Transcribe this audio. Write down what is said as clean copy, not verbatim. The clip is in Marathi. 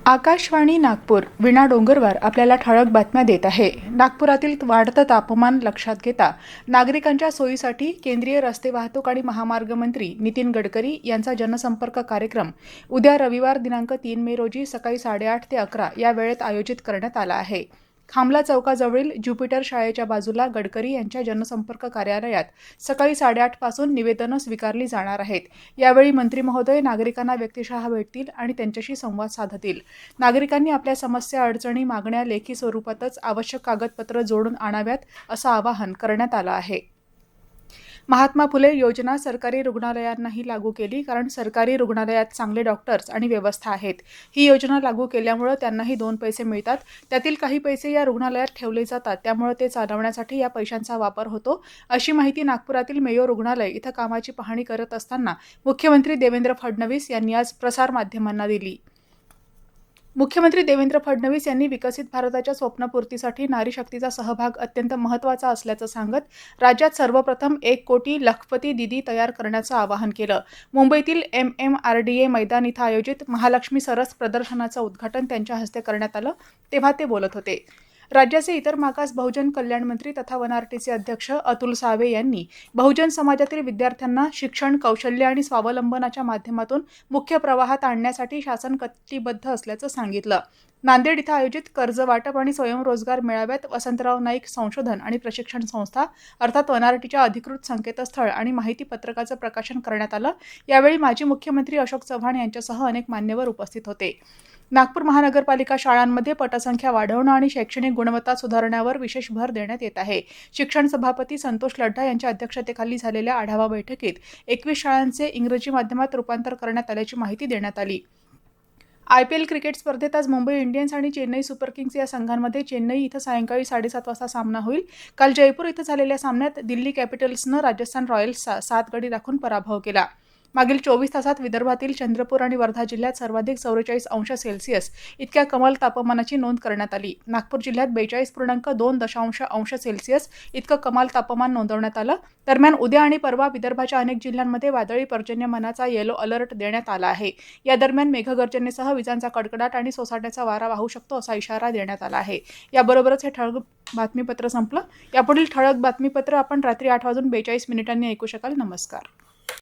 आकाशवाणी नागपूर वीणा डोंगरवार आपल्याला ठळक बातम्या देत आहे। नागपुरातील वाढतं तापमान लक्षात घेता नागरिकांच्या सोयीसाठी केंद्रीय रस्ते वाहतूक आणि महामार्ग मंत्री नितीन गडकरी यांचा जनसंपर्क कार्यक्रम उद्या रविवार दिनांक 3 मे रोजी सकाळी 8:30 ते 11 या वेळेत आयोजित करण्यात आला आहे। खामला चौकाजवळील ज्युपिटर शाळेच्या बाजूला गडकरी यांच्या जनसंपर्क कार्यालयात सकाळी 8:30 पासून निवेदनं स्वीकारली जाणार आहेत। यावेळी मंत्री महोदय नागरिकांना व्यक्तिशः भेटतील आणि त्यांच्याशी संवाद साधतील। नागरिकांनी आपल्या समस्या, अडचणी, मागण्या लेखी स्वरूपातच आवश्यक कागदपत्र जोडून आणाव्यात असं आवाहन करण्यात आलं आहे। महात्मा फुले योजना सरकारी रुग्णालयांनाही लागू केली, कारण सरकारी रुग्णालयात चांगले डॉक्टर्स आणि व्यवस्था आहेत। ही योजना लागू केल्यामुळे त्यांनाही 2 पैसे मिळतात। त्यातील काही पैसे या रुग्णालयात ठेवले जातात, त्यामुळे ते चालवण्यासाठी या पैशांचा वापर होतो, अशी माहिती नागपुरातील मेयो रुग्णालय इथं कामाची पाहणी करत असताना मुख्यमंत्री देवेंद्र फडणवीस यांनी आज प्रसारमाध्यमांना दिली। मुख्यमंत्री देवेंद्र फडणवीस यांनी विकसित भारताच्या स्वप्नपूर्तीसाठी नारी शक्तीचा सहभाग अत्यंत महत्त्वाचा असल्याचं सांगत राज्यात सर्वप्रथम 1 कोटी लखपती दीदी तयार करण्याचं आवाहन केलं। मुंबईतील MMRDA मैदान इथं आयोजित महालक्ष्मी सरस प्रदर्शनाचं उद्घाटन त्यांच्या हस्ते करण्यात आलं, तेव्हा ते बोलत होते। राज्याचे इतर मागास बहुजन कल्याण मंत्री तथा वनआरटीचे अध्यक्ष अतुल सावे यांनी बहुजन समाजातील विद्यार्थ्यांना शिक्षण, कौशल्य आणि स्वावलंबनाच्या माध्यमातून मुख्य प्रवाहात आणण्यासाठी शासन कटिबद्ध असल्याचं सांगितलं। नांदेड इथं आयोजित कर्ज वाटप आणि स्वयंरोजगार मेळाव्यात वसंतराव नाईक संशोधन आणि प्रशिक्षण संस्था अर्थात वनआरटीच्या अधिकृत संकेतस्थळ आणि माहिती पत्रकाचं प्रकाशन करण्यात आलं। यावेळी माजी मुख्यमंत्री अशोक चव्हाण यांच्यासह अनेक मान्यवर उपस्थित होते। नागपूर महानगरपालिका शाळांमध्ये पटसंख्या वाढवणं आणि शैक्षणिक गुणवत्ता सुधारण्यावर विशेष भर देण्यात येत आहे। शिक्षण सभापती संतोष लड्ढा यांच्या अध्यक्षतेखाली झालेल्या आढावा बैठकीत 21 शाळांचे इंग्रजी माध्यमात रूपांतर करण्यात आल्याची माहिती देण्यात आली। IPL क्रिकेट स्पर्धेत आज मुंबई इंडियन्स आणि चेन्नई सुपर किंग्स या संघांमध्ये चेन्नई इथं सायंकाळी 7:30 वाजता सामना होईल। काल जयपूर इथं झालेल्या सामन्यात दिल्ली कॅपिटल्सनं राजस्थान रॉयल्सचा 7 गडी राखून पराभव केला। मागील 24 तासात विदर्भातील चंद्रपूर आणि वर्धा जिल्ह्यात सर्वाधिक 44°C इतक्या कमाल तापमानाची नोंद करण्यात आली। नागपूर जिल्ह्यात 42.2°C इतकं कमाल तापमान नोंदवण्यात आलं। दरम्यान उद्या आणि परवा विदर्भाच्या अनेक जिल्ह्यांमध्ये वादळी पर्जन्यमानाचा येलो अलर्ट देण्यात आला आहे। या दरम्यान मेघगर्जनेसह विजांचा कडकडाट आणि सोसाट्याचा वारा वाहू शकतो असा इशारा देण्यात आला आहे। याबरोबरच हे ठळक बातमीपत्र संपलं। यापुढील ठळक बातमीपत्र आपण रात्री 8:42 ऐकू शकाल। नमस्कार।